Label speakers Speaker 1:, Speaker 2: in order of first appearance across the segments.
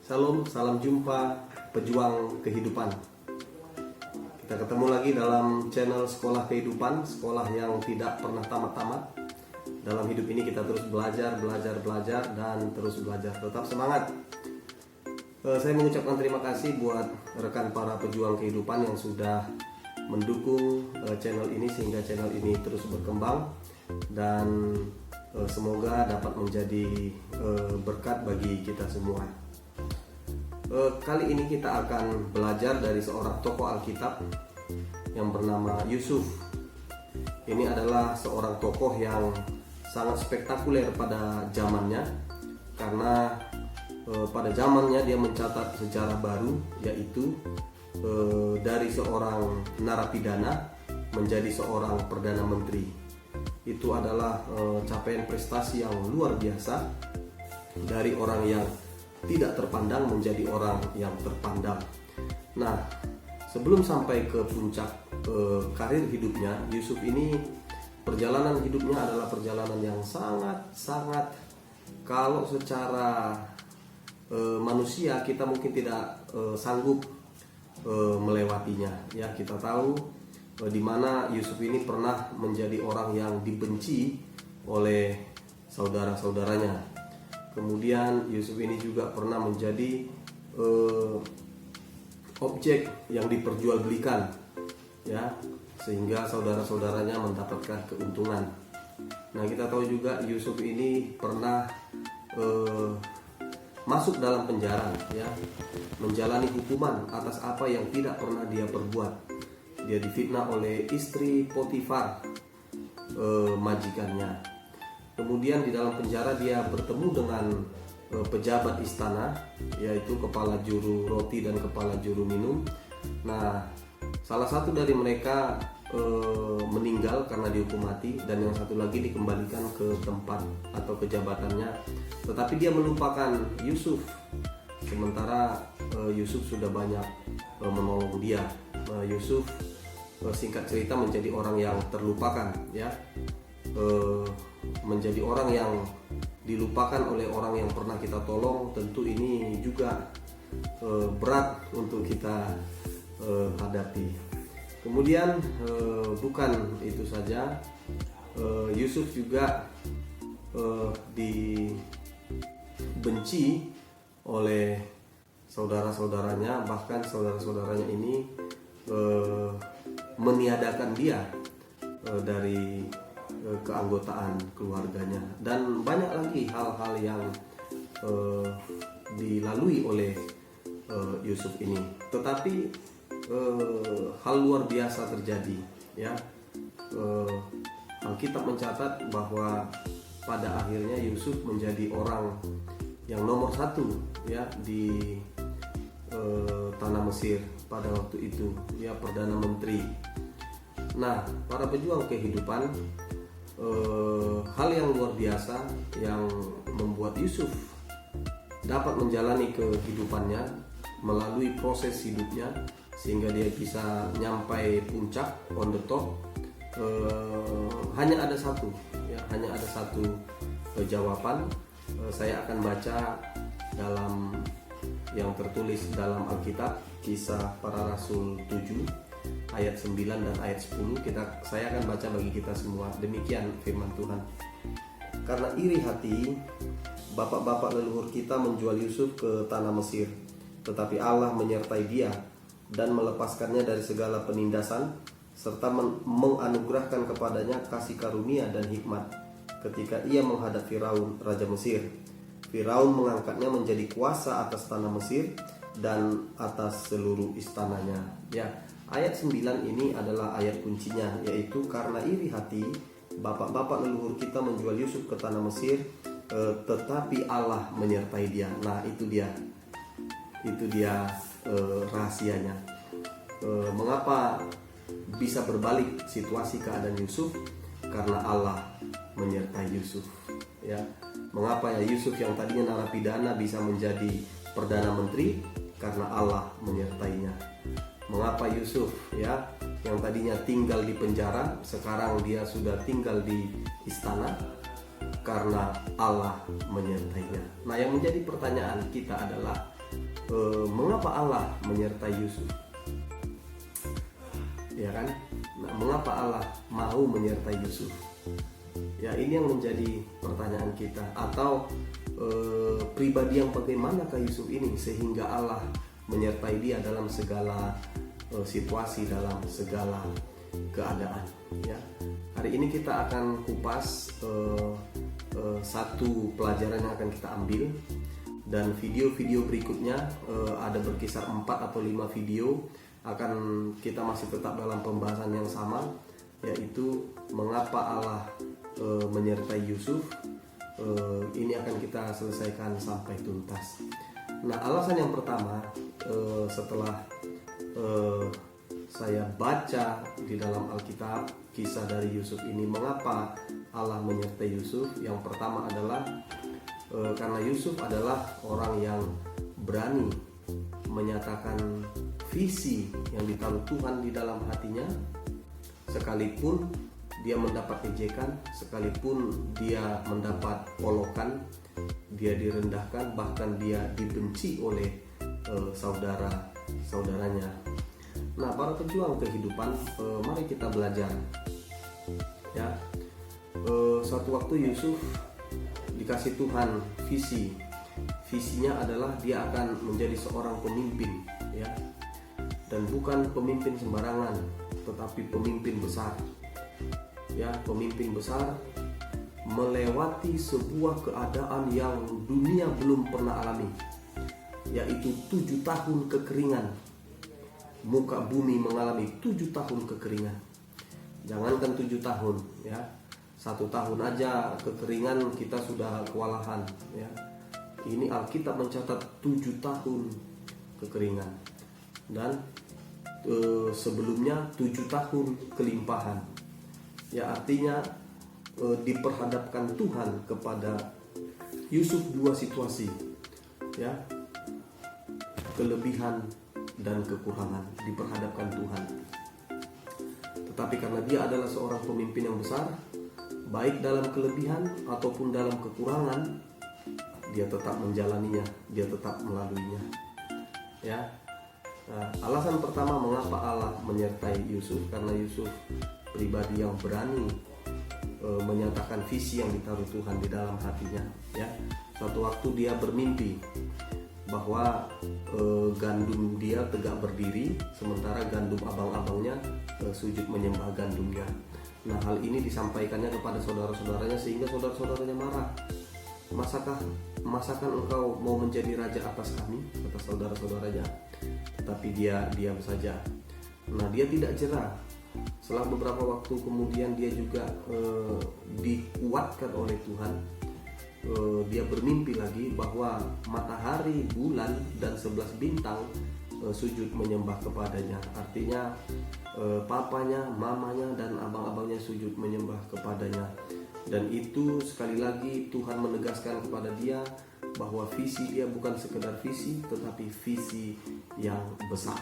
Speaker 1: Salam, salam jumpa pejuang kehidupan. Kita ketemu lagi dalam channel Sekolah Kehidupan, sekolah yang tidak pernah tamat-tamat. Dalam hidup ini kita terus belajar, dan terus belajar. Tetap semangat. Saya mengucapkan terima kasih buat rekan para pejuang kehidupan yang sudah mendukung channel ini sehingga channel ini terus berkembang dan semoga dapat menjadi berkat bagi kita semua. Kali ini kita akan belajar dari seorang tokoh Alkitab yang bernama Yusuf. Ini adalah seorang tokoh yang sangat spektakuler pada zamannya, karena pada zamannya dia mencatat sejarah baru, yaitu dari seorang narapidana menjadi seorang perdana menteri. Itu adalah capaian prestasi yang luar biasa dari orang yang tidak terpandang menjadi orang yang terpandang. Nah, sebelum sampai ke puncak karir hidupnya, Yusuf ini perjalanan hidupnya adalah perjalanan yang sangat kalau secara manusia kita mungkin tidak sanggup melewatinya. Ya, kita tahu di mana Yusuf ini pernah menjadi orang yang dibenci oleh saudara-saudaranya. Kemudian Yusuf ini juga pernah menjadi objek yang diperjualbelikan, ya, sehingga saudara-saudaranya mendapatkan keuntungan. Nah, kita tahu juga Yusuf ini pernah masuk dalam penjara, ya, menjalani hukuman atas apa yang tidak pernah dia perbuat. Dia difitnah oleh istri Potifar, majikannya. Kemudian di dalam penjara dia bertemu dengan pejabat istana, yaitu kepala juru roti dan kepala juru minum. Nah, salah satu dari mereka meninggal karena dihukum mati, dan yang satu lagi dikembalikan ke tempat atau ke jabatannya. Tetapi dia melupakan Yusuf, sementara Yusuf sudah banyak menolong dia. Yusuf singkat cerita menjadi orang yang terlupakan, ya, menjadi orang yang dilupakan oleh orang yang pernah kita tolong. Tentu ini juga berat untuk kita hadapi. Kemudian bukan itu saja, Yusuf juga dibenci oleh saudara-saudaranya. Bahkan saudara-saudaranya ini meniadakan dia dari keanggotaan keluarganya, dan banyak lagi hal-hal yang dilalui oleh Yusuf ini. Tetapi hal luar biasa terjadi, ya. Alkitab mencatat bahwa pada akhirnya Yusuf menjadi orang yang nomor satu, ya, di tanah Mesir pada waktu itu, ya, perdana menteri. Nah, para pejuang kehidupan, hal yang luar biasa yang membuat Yusuf dapat menjalani kehidupannya melalui proses hidupnya sehingga dia bisa nyampai puncak, on the top, hanya ada satu, ya, hanya ada satu jawaban. Saya akan baca dalam yang tertulis dalam Alkitab, Kisah Para Rasul 7 ayat 9 dan ayat 10. Saya akan baca bagi kita semua. Demikian firman Tuhan. Karena iri hati, bapak-bapak leluhur kita menjual Yusuf ke tanah Mesir, tetapi Allah menyertai dia dan melepaskannya dari segala penindasan, serta menganugerahkan kepadanya kasih karunia dan hikmat ketika ia menghadap Firaun, raja Mesir. Firaun mengangkatnya menjadi kuasa atas tanah Mesir dan atas seluruh istananya. Ya, ayat 9 ini adalah ayat kuncinya, yaitu karena iri hati bapak-bapak leluhur kita menjual Yusuf ke tanah Mesir, tetapi Allah menyertai dia. Nah, itu dia rahasianya. Mengapa bisa berbalik situasi keadaan Yusuf? Karena Allah menyertai Yusuf, ya. Mengapa ya Yusuf yang tadinya narapidana bisa menjadi perdana menteri? Karena Allah menyertainya. Mengapa Yusuf, ya, yang tadinya tinggal di penjara, sekarang dia sudah tinggal di istana? Karena Allah menyertainya. Nah, yang menjadi pertanyaan kita adalah mengapa Allah menyertai Yusuf? Ya kan? Nah, mengapa Allah mau menyertai Yusuf? Ya, ini yang menjadi pertanyaan kita. Atau pribadi yang bagaimanakah Yusuf ini sehingga Allah menyertai dia dalam segala situasi, dalam segala keadaan. Ya, hari ini kita akan kupas satu pelajaran yang akan kita ambil, dan video-video berikutnya ada berkisar 4 atau 5 video akan kita masih tetap dalam pembahasan yang sama, yaitu mengapa Allah menyertai Yusuf. Ini akan kita selesaikan sampai tuntas. Nah, alasan yang pertama, setelah saya baca di dalam Alkitab kisah dari Yusuf ini, mengapa Allah menyertai Yusuf. Yang pertama adalah karena Yusuf adalah orang yang berani menyatakan visi yang ditaruh Tuhan di dalam hatinya, sekalipun dia mendapat ejekan, sekalipun dia mendapat olokan, dia direndahkan, bahkan dia dibenci oleh saudara-saudaranya. Nah, para pejuang kehidupan, mari kita belajar. Ya, suatu waktu Yusuf dikasih Tuhan visi. Visinya adalah dia akan menjadi seorang pemimpin, ya, dan bukan pemimpin sembarangan, tetapi pemimpin besar. Ya, pemimpin besar melewati sebuah keadaan yang dunia belum pernah alami, yaitu 7 tahun kekeringan. Muka bumi mengalami 7 tahun kekeringan. Jangankan 7 tahun, ya, 1 tahun aja kekeringan kita sudah kewalahan, ya. Ini Alkitab mencatat 7 tahun kekeringan, dan sebelumnya 7 tahun kelimpahan. Ya, artinya diperhadapkan Tuhan kepada Yusuf 2 situasi, ya, kelebihan dan kekurangan diperhadapkan Tuhan. Tetapi karena dia adalah seorang pemimpin yang besar, baik dalam kelebihan ataupun dalam kekurangan, dia tetap menjalaninya, dia tetap melaluinya. Ya, nah, alasan pertama mengapa Allah menyertai Yusuf, karena Yusuf pribadi yang berani menyatakan visi yang ditaruh Tuhan di dalam hatinya. Ya, suatu waktu dia bermimpi bahwa gandum dia tegak berdiri, sementara gandum abang-abangnya sujud menyembah gandumnya. Nah, hal ini disampaikannya kepada saudara-saudaranya sehingga saudara-saudaranya marah. Masakan engkau mau menjadi raja atas kami, kata saudara-saudaranya. Tetapi dia diam saja. Nah, dia tidak jerah. Setelah beberapa waktu kemudian dia juga dikuatkan oleh Tuhan. Dia bermimpi lagi bahwa matahari, bulan, dan 11 bintang sujud menyembah kepadanya. Artinya papanya, mamanya, dan abang-abangnya sujud menyembah kepadanya. Dan itu sekali lagi Tuhan menegaskan kepada dia bahwa visi dia bukan sekedar visi, tetapi visi yang besar.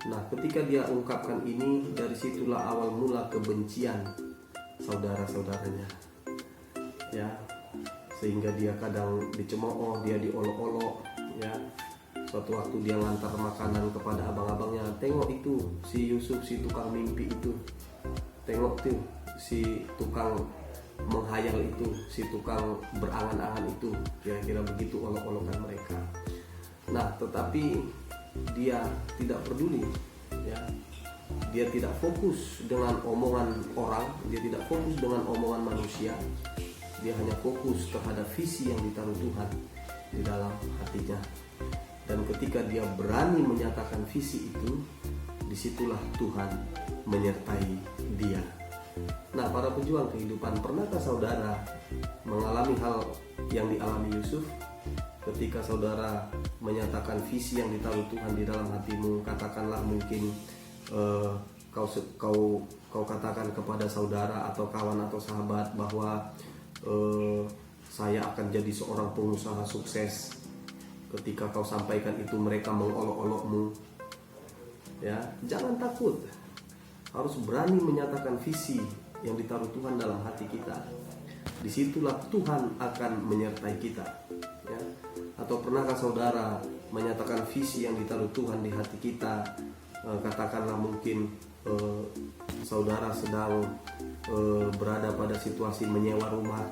Speaker 1: Nah, ketika dia ungkapkan ini, dari situlah awal mula kebencian saudara-saudaranya. Ya, sehingga dia kadang dicemooh, dia diolok-olok, ya. Suatu waktu dia ngantar makanan kepada abang-abangnya, tengok itu si Yusuf, si tukang mimpi itu, tengok tuh si tukang menghayal itu, si tukang berangan-angan itu, kira-kira begitu olok-olokan mereka. Nah, tetapi dia tidak peduli, ya. Dia tidak fokus dengan omongan orang, dia tidak fokus dengan omongan manusia. Dia hanya fokus terhadap visi yang ditaruh Tuhan di dalam hatinya. Dan ketika dia berani menyatakan visi itu, disitulah Tuhan menyertai dia. Nah, para pejuang kehidupan, pernahkah saudara mengalami hal yang dialami Yusuf? Ketika saudara menyatakan visi yang ditaruh Tuhan di dalam hatimu, katakanlah mungkin kau katakan kepada saudara atau kawan atau sahabat bahwa saya akan jadi seorang pengusaha sukses. Ketika kau sampaikan itu, mereka mengolok-olokmu. Ya, jangan takut. Harus berani menyatakan visi yang ditaruh Tuhan dalam hati kita. Disitulah Tuhan akan menyertai kita. Ya. Atau Atau pernahkah saudara menyatakan visi yang ditaruh Tuhan di hati kita? Katakanlah mungkin saudara sedang berada pada situasi menyewa rumah,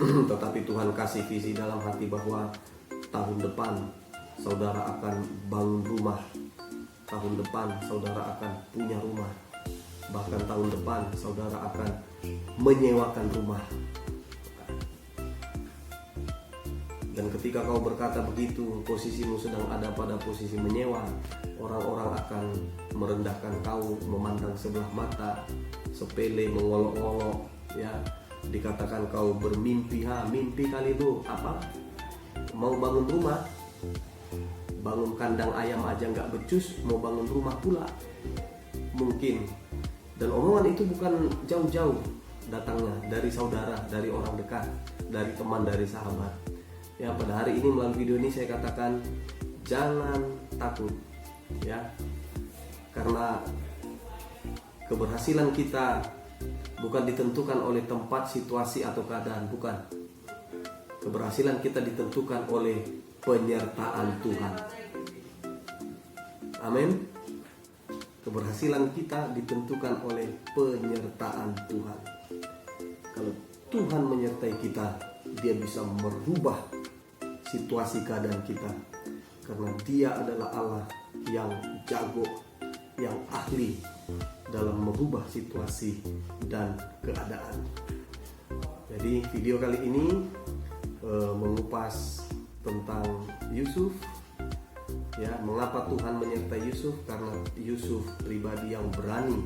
Speaker 1: tetapi Tuhan kasih visi dalam hati bahwa tahun depan saudara akan bangun rumah, tahun depan saudara akan punya rumah, bahkan tahun depan saudara akan menyewakan rumah. Dan ketika kau berkata begitu, posisimu sedang ada pada posisi menyewa, orang-orang akan merendahkan kau, memandang sebelah mata, sepele, mengolok-olok, ya. Dikatakan kau bermimpi, mimpi kali itu apa? Mau bangun rumah, bangun kandang ayam aja nggak becus, mau bangun rumah pula, mungkin. Dan omongan itu bukan jauh-jauh datangnya dari saudara, dari orang dekat, dari teman, dari sahabat. Ya, pada hari ini melalui video ini saya katakan jangan takut, ya, karena keberhasilan kita bukan ditentukan oleh tempat, situasi atau keadaan, bukan. Keberhasilan kita ditentukan oleh penyertaan Tuhan. Amin. Keberhasilan kita ditentukan oleh penyertaan Tuhan. Kalau Tuhan menyertai kita, Dia bisa merubah situasi keadaan kita, karena Dia adalah Allah yang jago, yang ahli dalam merubah situasi dan keadaan. Jadi video kali ini mengupas tentang Yusuf, ya, mengapa Tuhan menyertai Yusuf? Karena Yusuf pribadi yang berani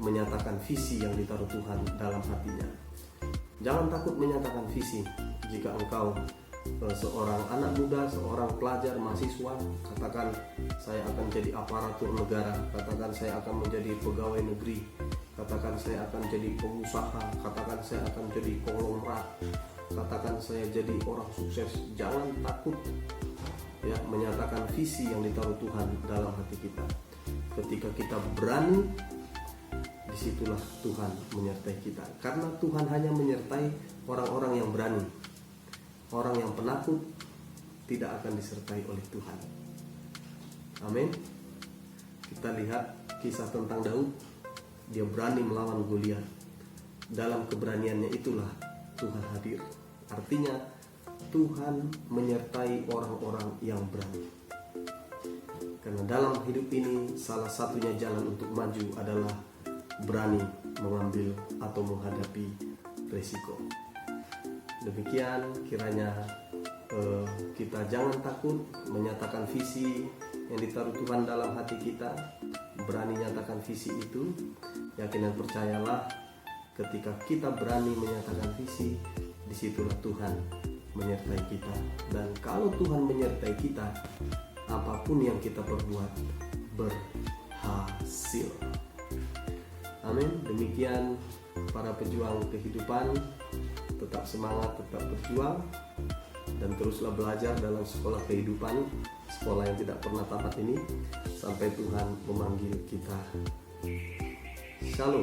Speaker 1: menyatakan visi yang ditaruh Tuhan dalam hatinya. Jangan takut menyatakan visi. Jika engkau seorang anak muda, seorang pelajar, mahasiswa, katakan saya akan jadi aparatur negara, katakan saya akan menjadi pegawai negeri, katakan saya akan jadi pengusaha, katakan saya akan jadi konglomerat, katakan saya jadi orang sukses. Jangan takut, ya, menyatakan visi yang ditaruh Tuhan dalam hati kita. Ketika kita berani, disitulah Tuhan menyertai kita, karena Tuhan hanya menyertai orang-orang yang berani. Orang yang penakut tidak akan disertai oleh Tuhan. Amin. Kita lihat kisah tentang Daud. Dia berani melawan Goliat. Dalam keberaniannya itulah Tuhan hadir. Artinya Tuhan menyertai orang-orang yang berani. Karena dalam hidup ini salah satunya jalan untuk maju adalah berani mengambil atau menghadapi risiko. Demikian kiranya kita jangan takut menyatakan visi yang ditaruh Tuhan dalam hati kita. Berani nyatakan visi itu. Yakin dan percayalah, ketika kita berani menyatakan visi, disitulah Tuhan menyertai kita. Dan kalau Tuhan menyertai kita, apapun yang kita perbuat berhasil. Amin. Demikian para pejuang kehidupan. Tetap semangat, tetap berjuang, dan teruslah belajar dalam sekolah kehidupan, sekolah yang tidak pernah tamat ini, sampai Tuhan memanggil kita. Shalom.